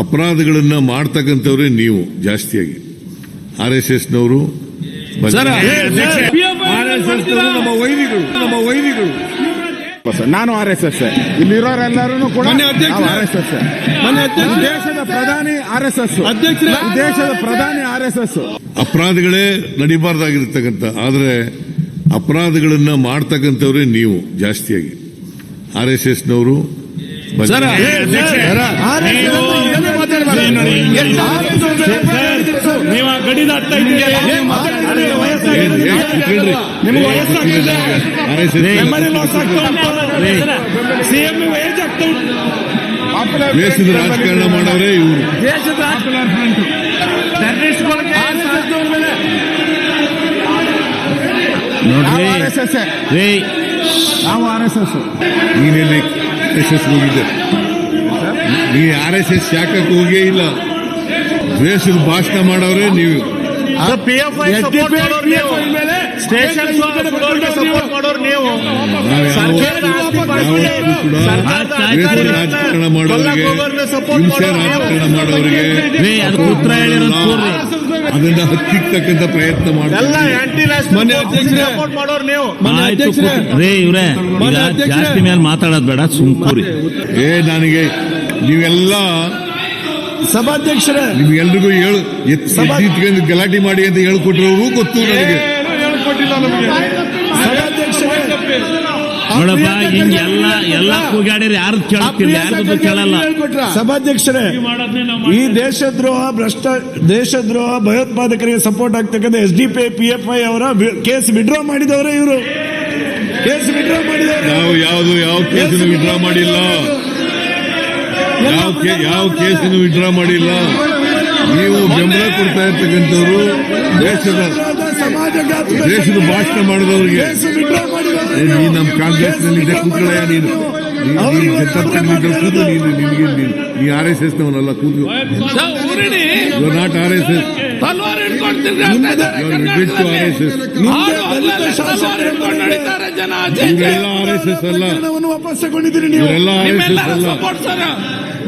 ಅಪರಾಧಗಳನ್ನ ಮಾಡ್ತಕ್ಕಂಥವ್ರೆ ನೀವು ಜಾಸ್ತಿಯಾಗಿ. RSSನವರು ನಮ್ಮ ವೈರಿಗಳು. ನಾನು RSS, ಇಲ್ಲಿರೋರೆಲ್ಲರೂ ಕೂಡ RSS. ದೇಶದ ಪ್ರಧಾನಿ RSS, ದೇಶದ ಪ್ರಧಾನಿ RSS. ಅಪರಾಧಗಳೇ ನಡಿಬಾರ್ದಾಗಿರ್ತಕ್ಕಂಥ, ಆದ್ರೆ ಅಪರಾಧಗಳನ್ನ ಮಾಡ್ತಕ್ಕಂಥವ್ರೆ ನೀವು ಜಾಸ್ತಿಯಾಗಿ. RSSನವರು ನೀವು ಗಡಿ ದಾಟ್ತಾ ಇದ್ದೀರಿ. ದೇಶದ ರಾಜಕಾರಣ ಮಾಡವ್ರೆ ಇವರು. ದೇಶದ ನೀನೆಲ್ಲಿ RSS ಹೋಗಿದ್ದೆ? ನೀ RSS ಶಾಖಕ್ಕೆ ಹೋಗೇ ಇಲ್ಲ. ದ್ವೇಷದ ಭಾಷಣ ಮಾಡವ್ರೆ ನೀವು. ಸ್ಟೇಷನ್ ಸಪೋರ್ಟ್ ಮಾಡೋರು ನೀವು. ರಾಜಕಾರಣ ಮಾಡೋರಿಗೆ, ಹಿಂಸೆ ರಾಜಕಾರಣ ಮಾಡೋರಿಗೆ ಅದನ್ನ ಹತ್ತಿಕ್ಕತಕ್ಕಂಥ ಪ್ರಯತ್ನ ಜಾಸ್ತಿ ಮೇಲೆ ಮಾತಾಡೋದು ಬೇಡ, ಸುಮ್ಕೂರಿ. ನನಗೆ ನೀವೆಲ್ಲ ಸಭಾಧ್ಯಕ್ಷರೇ, ನಿಮ್ಗೆಲ್ರಿಗೂ ಎತ್ತಿಕೊಂಡು ಗಲಾಟೆ ಮಾಡಿ ಅಂತ ಹೇಳ್ಕೊಟ್ಟಿರೋರು ಗೊತ್ತು ನನಗೆ. ನೋಡಪ್ಪ, ಹಿಂಗೆಲ್ಲ ಕೂಗಾಡಿದ್ರೆ ಯಾರು ಕೇಳ್ತಿಲ್ಲ, ಯಾರು ಕೇಳಲ್ಲ. ಸಭಾಧ್ಯಕ್ಷರೇ, ಈ ದೇಶದ್ರೋಹ ಭಯೋತ್ಪಾದಕರಿಗೆ ಸಪೋರ್ಟ್ ಆಗ್ತಕ್ಕಂಥ SDP PFI ಅವರ ಕೇಸ್ ವಿಡ್ರಾ ಮಾಡಿದವರೇ ಇವರು. ಕೇಸ್ ವಿಡ್ರಾ ಮಾಡಿದವರು ಯಾವ ಕೇಸನ್ನು ವಿಡ್ರಾ ಮಾಡಿಲ್ಲ. ಯಾವ ಕೇಸನ್ನು ವಿಡ್ರಾ ಮಾಡಿಲ್ಲ. ನೀವು ಬೆಂಬಲ ಕೊಡ್ತಾ ಇರ್ತಕ್ಕಂಥವ್ರು ದೇಶದ ಭಾಷಣ ಮಾಡಿದವ್ರಿಗೆ. ನೀ ನಮ್ಮ ಕಾಂಗ್ರೆಸ್ನಲ್ಲಿ ಕೂತ್ಕೊಳ್ಳಯ್ಯ, ನೀನು ನೀ RSSನವನಲ್ಲ. ಕೂತು ನಾಟ್ RSS, RSS ಇವರೆಲ್ಲ RSS ಅಲ್ಲ. ಇವರೆಲ್ಲ RSS ಅಲ್ಲ.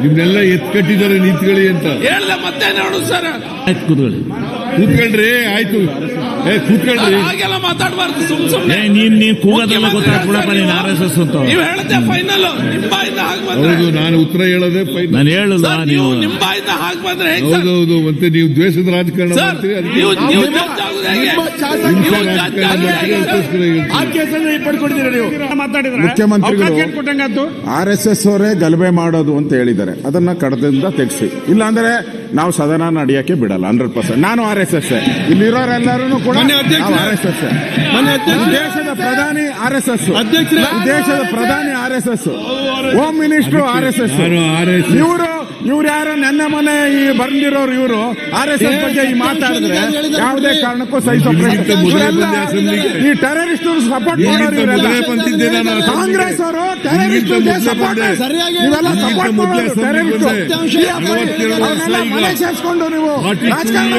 ನಿಮ್ನೆಲ್ಲ ಎತ್ಕಟ್ಟಿದ್ದಾರೆ ನಿಂತ್ಕೊಳ್ಳಿ ಅಂತ. ಕೂತ್ಕೊಳ್ರಿ, ಆಯ್ತು. ಕೂತ್ಕೊಳ್ರಿ, ನೀನ್ ಕೂಗೋದೆಲ್ಲ ಗೊತ್ತಾಗ್ಬಿಡಪ್ಪ, ನೀನ್ RSS ಅಂತ. ಹೌದು, ನಾನು ಉತ್ತರ ಹೇಳೋದೇ ಫೈನಲ್. ನಾನು ಹೇಳಲ್ಲ, ನೀವು ಹೌದೌದು. ಮತ್ತೆ ನೀವು ದ್ವೇಷದ ರಾಜಕಾರಣ ಮಾಡ್ತೀರಿ, ಮುಖ್ಯಮಂತ್ರಿಗಳು RSS ಅವರೇ ಗಲಭೆ ಮಾಡೋದು ಅಂತ ಹೇಳಿದ್ದಾರೆ. ಅದನ್ನ ಕಡದಿಂದ ತೆಗೆಸಿ, ಇಲ್ಲಾಂದ್ರೆ ನಾವು ಸದನ ನಡೆಯಕ್ಕೆ ಬಿಡಲ್ಲ. 100%. ನಾನು RSS, ಇಲ್ಲಿರೋರೆಲ್ಲರೂ ಕೂಡ RSS. ದೇಶದ ಪ್ರಧಾನಿ RSS, ದೇಶದ ಪ್ರಧಾನಿ RSS, ಹೋಮ್ ಮಿನಿಸ್ಟರ್ RSS. ಇವ್ರು ಯಾರು ನನ್ನ ಮನೆ ಬಂದಿರೋರು, ಇವರು RSS ಬಗ್ಗೆ ಈ ಮಾತಾಡಿದ್ರೆ ಯಾವುದೇ ಕಾರಣಕ್ಕೂ ಈ ಟೆರರಿಸ್ಟ್ ಸಪೋರ್ಟ್ ಮಾಡೋರು. ಕಾಂಗ್ರೆಸ್ ಅವರು ಟೆರರಿಸ್ಟ್ ಮನೆ ಸೇರಿಸ್ಕೊಂಡು ನೀವು ರಾಜಕಾರಣ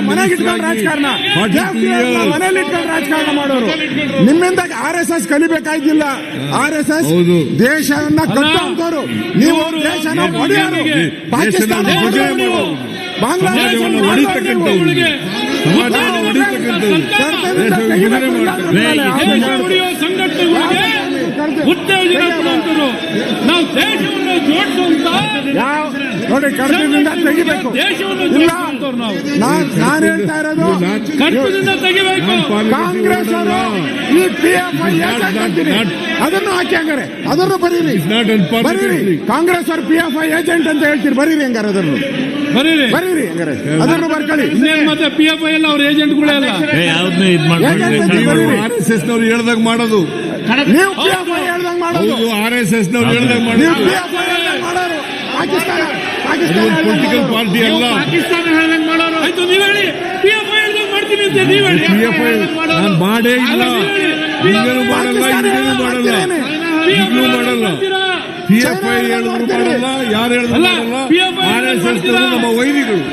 ಮನೆಗಿಟ್ಕೊಂಡು ರಾಜಕಾರಣ, ಮನೇಲಿ ಇಟ್ಕೊಂಡು ರಾಜಕಾರಣ ಮಾಡೋರು. ನಿಮ್ಮಿಂದ RSS ಕಲಿಬೇಕಾಗಿಲ್ಲ. RSS ದೇಶವನ್ನ ಕಟ್ಟುವಂತವ್ರು ನೀವು. ದೇಶನ ಒಡೆಯರು. ಪಾಕಿಸ್ತಾನ ನೀವು, ಬಾಂಗ್ಲಾದೇಶ ನೋಡಿ, ಕಡತದಿಂದ ತೆಗಿಬೇಕು. ನಾನು ಹೇಳ್ತಾ ಇರೋದು, ಕಾಂಗ್ರೆಸ್ ಅವರು ಈ PFI ಅದನ್ನು ಹಾಕಿ ಹಂಗಾರೆ ಅದನ್ನು ಬರೀರಿ. ಕಾಂಗ್ರೆಸ್ ಅವರು PFI ಏಜೆಂಟ್ ಅಂತ ಹೇಳ್ತೀರಿ, ಬರೀರಿ ಹಂಗಾರೆ ಅದನ್ನು ಬರೀರಿ ಹಂಗಾರೆ ಅದನ್ನು ಬರ್ಕೊಳ್ಳಿ. ಮತ್ತೆ PFI ಎಲ್ಲ ಅವ್ರ ಏಜೆಂಟ್ಗಳೇ ಯಾವ್ದನ್ನೂ ಇದು RSSನವ್ರು ಹೇಳ್ದಾಗ ಮಾಡೋದು, ನೀವು PFI ಹೇಳ್ದಂಗ್ ಮಾಡೋದು, RSSನವ್ರು ಹೇಳ್ದಾಗ ಮಾಡೋರು. ಪಾಕಿಸ್ತಾನ ಪೊಲಿಟಿಕಲ್ ಪಾರ್ಟಿ ಅಲ್ಲ. ಪಾಕಿಸ್ತಾನ ಹೇಳ್ದಂಗ್ ಮಾಡೋರು. ಆಯ್ತು, ನೀವ್ ಹೇಳಿ. PFI ಹೇಳ್ದಂಗ್ ಮಾಡ್ತೀನಿ ಅಂತ ನೀವ್ ಹೇಳಿ. ನಾನು ಮಾಡೇ ಇಲ್ಲ, ಹಿಂಗೇನು ಮಾಡಲ್ಲ, ಈಗಲೂ ಮಾಡಲ್ಲ. PFI ಹೇಳಿದ್ರು ಮಾಡಲ್ಲ, ಯಾರು ಹೇಳಿದ್ರು ಮಾಡಲ್ಲ. RSSನವರು ನಮ್ಮ ವೈರಿಗಳು.